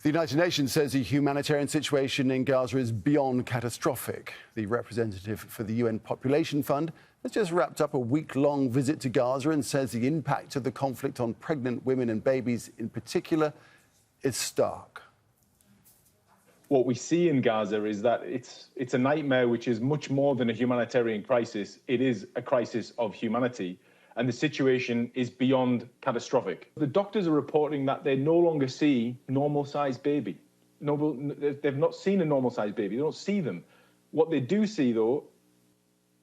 The United Nations says the humanitarian situation in Gaza is beyond catastrophic. The representative for the UN Population Fund has just wrapped up a week-long visit to Gaza and says the impact of the conflict on pregnant women and babies in particular is stark. What we see in Gaza is that it's a nightmare which is much more than a humanitarian crisis. It is a crisis of humanity, and the situation is beyond catastrophic. The doctors are reporting that they no longer see normal-sized baby. They've not seen a normal-sized baby. They don't see them. What they do see, though,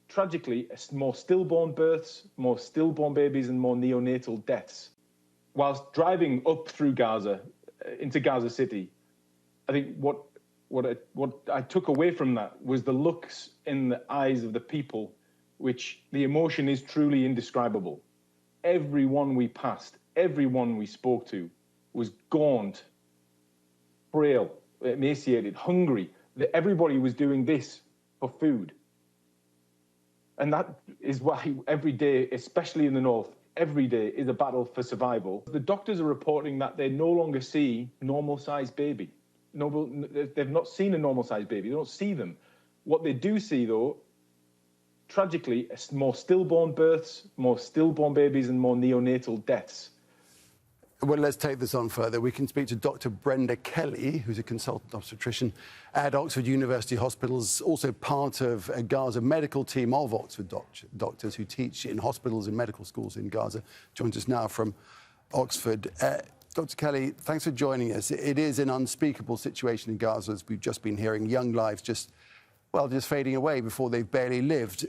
tragically, more stillborn births, more stillborn babies, and more neonatal deaths. Whilst driving up through Gaza, into Gaza City, I think what I took away from that was the looks in the eyes of the people, which the emotion is truly indescribable. Everyone we passed, everyone we spoke to was gaunt, frail, emaciated, hungry. Everybody was doing this for food. And that is why every day, especially in the north, every day is a battle for survival. The doctors are reporting that they no longer see normal-sized baby. They've not seen a normal-sized baby. They don't see them. What they do see, though, tragically, more stillborn births, more stillborn babies, and more neonatal deaths. Well, let's take this on further. We can speak to Dr. Brenda Kelly, who's a consultant obstetrician at Oxford University Hospitals, also part of a Gaza medical team of Oxford doctors who teach in hospitals and medical schools in Gaza. Joins us now from Oxford. Dr. Kelly, thanks for joining us. It is an unspeakable situation in Gaza, as we've just been hearing, young lives just fading away before they've barely lived.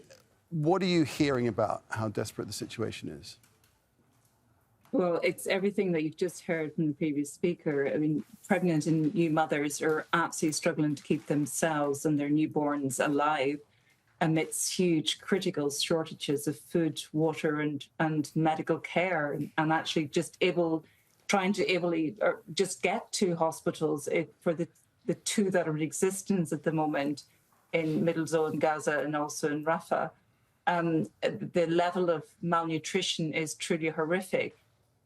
What are you hearing about how desperate the situation is? Well, it's everything that you've just heard from the previous speaker. I mean, pregnant and new mothers are absolutely struggling to keep themselves and their newborns alive amidst huge critical shortages of food, water and medical care, and actually just trying to just get to hospitals for the two that are in existence at the moment in Middle Zone, Gaza, and also in Rafah. The level of malnutrition is truly horrific.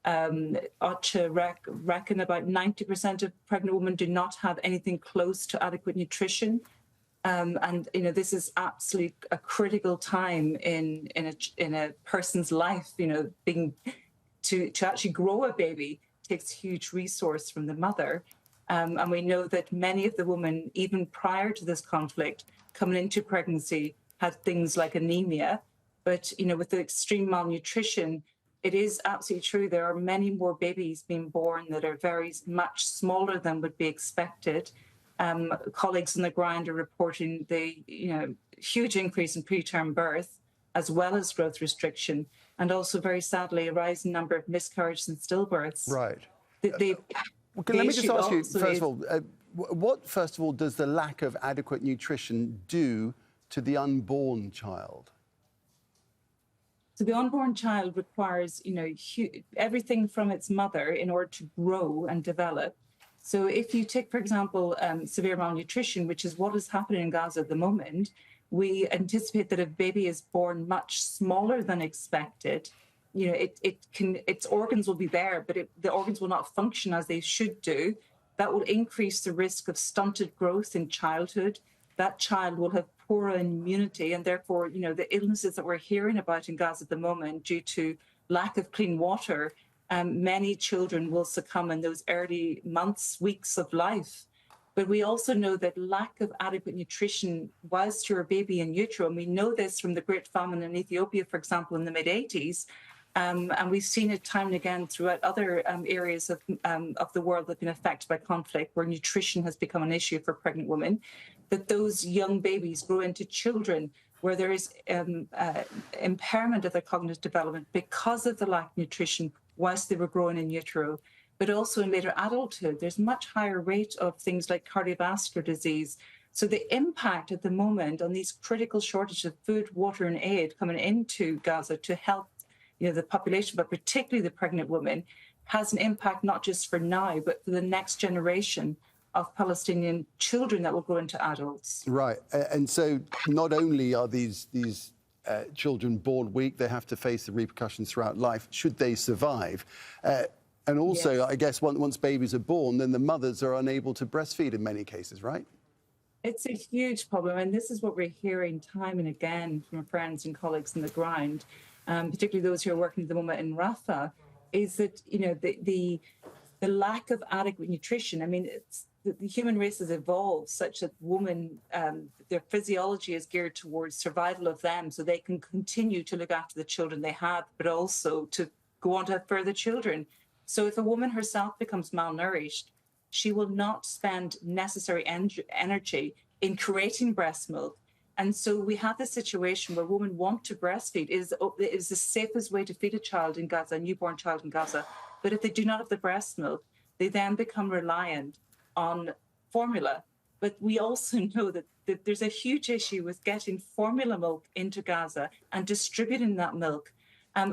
OCHA reckon about 90% of pregnant women do not have anything close to adequate nutrition. And, you know, this is absolutely a critical time in a person's life. You know, to actually grow a baby takes huge resource from the mother. And we know that many of the women, even prior to this conflict, coming into pregnancy, had things like anemia. But, you know, with the extreme malnutrition, it is absolutely true. There are many more babies being born that are very much smaller than would be expected. Colleagues on the ground are reporting the huge increase in preterm birth, as well as growth restriction, and also very sadly a rising number of miscarriages and stillbirths. Right. Let me just ask you first of all, what first of all does the lack of adequate nutrition do to the unborn child? So the unborn child requires, everything from its mother in order to grow and develop. So if you take, for example, severe malnutrition, which is what is happening in Gaza at the moment, we anticipate that if a baby is born much smaller than expected, its organs will be there, but the organs will not function as they should do. That will increase the risk of stunted growth in childhood. That child will have poorer immunity, and therefore, the illnesses that we're hearing about in Gaza at the moment due to lack of clean water, many children will succumb in those early months, weeks of life. But we also know that lack of adequate nutrition whilst you're a baby in utero, and we know this from the Great Famine in Ethiopia, for example, in the mid-80s, and we've seen it time and again throughout other areas of the world that have been affected by conflict, where nutrition has become an issue for pregnant women, that those young babies grow into children where there is impairment of their cognitive development because of the lack of nutrition whilst they were growing in utero. But also in later adulthood, there's much higher rate of things like cardiovascular disease. So the impact at the moment on these critical shortages of food, water, and aid coming into Gaza to help the population, but particularly the pregnant women, has an impact not just for now, but for the next generation of Palestinian children that will grow into adults. Right, and so not only are these children born weak, they have to face the repercussions throughout life, should they survive. And also, Yes. I guess once babies are born, then the mothers are unable to breastfeed in many cases, right? It's a huge problem, and this is what we're hearing time and again from our friends and colleagues on the ground, particularly those who are working at the moment in Rafah, is that the lack of adequate nutrition. I mean, the human race has evolved such that women, their physiology is geared towards survival of them, so they can continue to look after the children they have, but also to go on to have further children. So if a woman herself becomes malnourished, she will not spend necessary energy in creating breast milk. And so we have this situation where women want to breastfeed. It is the safest way to feed a child in Gaza, a newborn child in Gaza. But if they do not have the breast milk, they then become reliant on formula. But we also know that there's a huge issue with getting formula milk into Gaza and distributing that milk.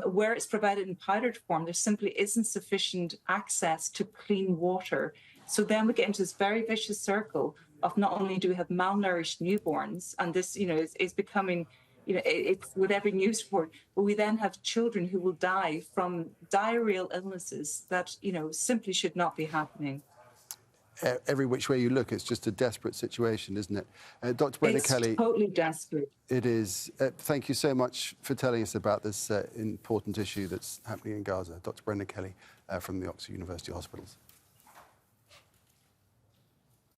Where it's provided in powdered form, there simply isn't sufficient access to clean water. So then we get into this very vicious circle of not only do we have malnourished newborns, and this, is becoming, it's with every news report, but we then have children who will die from diarrheal illnesses that, simply should not be happening. Every which way you look, it's just a desperate situation, isn't it? Dr. Brenda Kelly. It's totally desperate. It is. Thank you so much for telling us about this important issue that's happening in Gaza. Dr. Brenda Kelly from the Oxford University Hospitals.